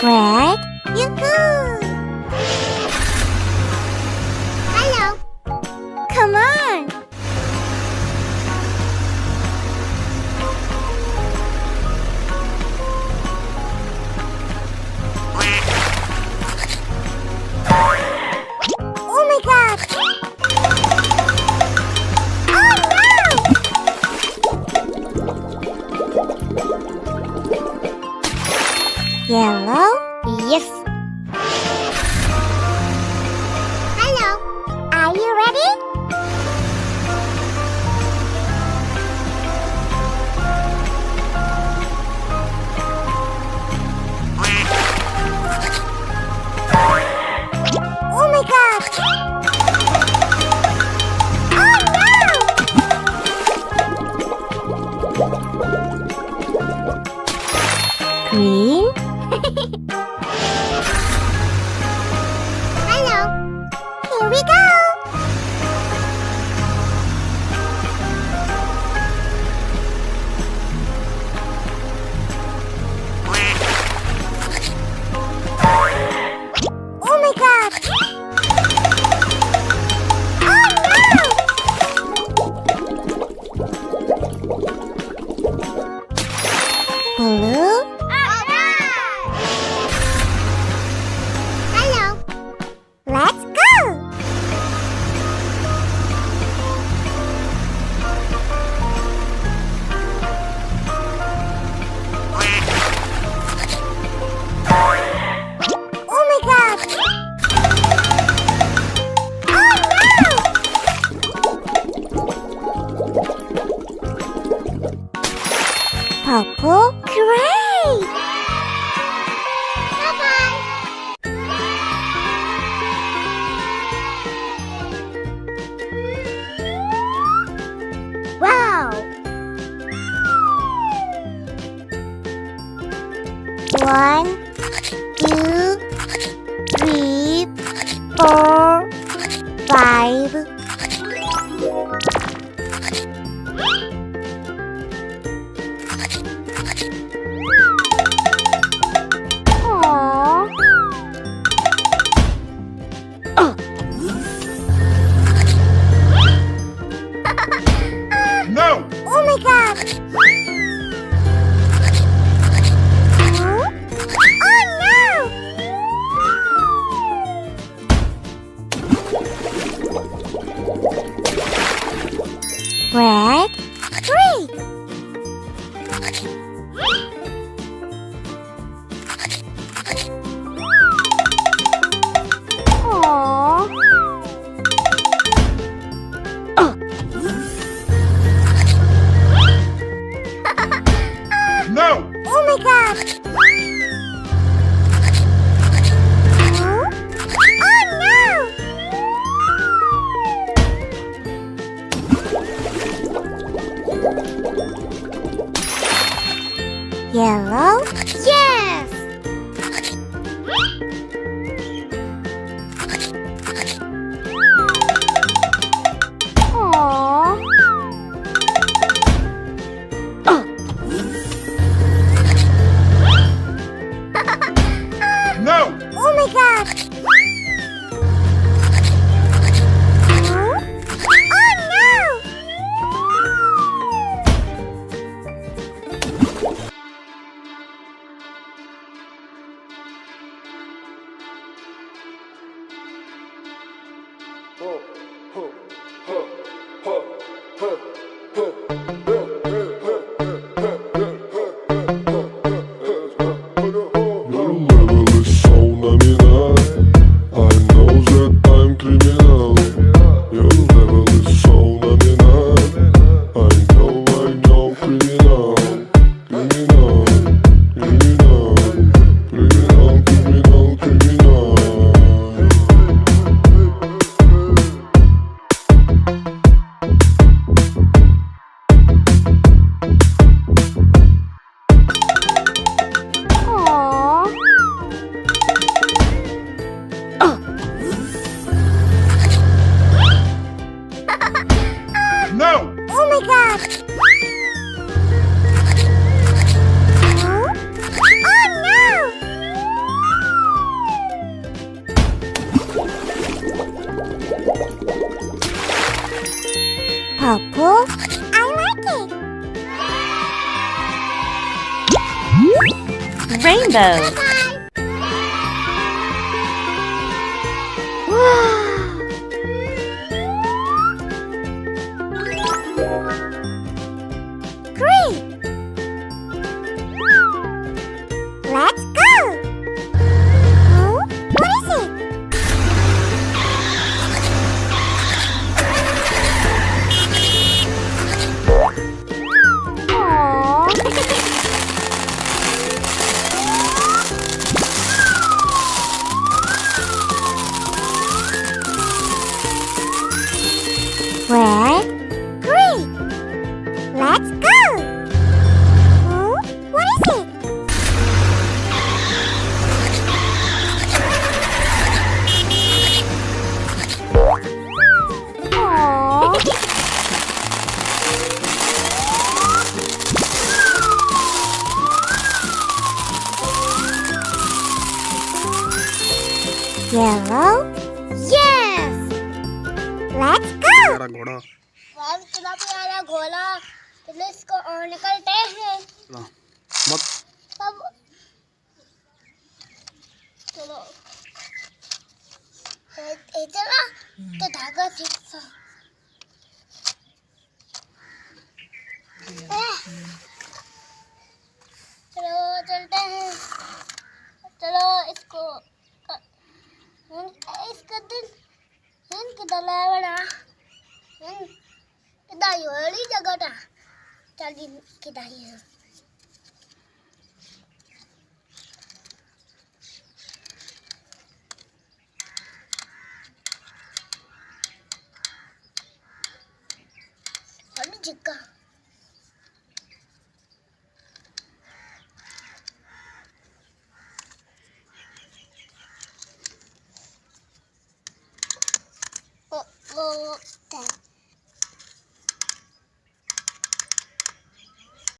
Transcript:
Red, yoo-hoo! Hello. Come on. Oh my God! Oh no! Yellow? Yes. Hello. Are you ready? Oh my God! Oh no! Green? Hello. Here we go. Oh my God. Oh no. Blue? Hello. Let's go. Oh my God. Oh no. Purple? Great. Bye-bye. Wow! 1, 2, 3, 4, 5. Aww. No! Oh my God! Huh? Oh no! Red, green. Aww. No! Oh my God! Huh? Oh no! Yellow? Yes! Aww. No! Oh my God! Huh? Oh Your level is so nominal. I know that I'm criminal. Your level is so nominal. I know criminal. Criminal, criminal, criminal, criminal, criminal. No! Oh my God! Huh? Oh no! is it? Rainbow. Wow! Great! Let's go! Oh, what is it? Red, green. Let's go. Oh, what is it? Aww. Yellow, yes. Let's go. हमारा घोड़ा वाव कितना प्यारा घोड़ा चलो इसको और निकलते हैं चलो, मत अब चलो ये चला तो धागा ठीक सा चलो चलते हैं चलो इसको इसका दिन किधर लाया बड़ा किधर वाली जगह था चल किधर है और जिक्का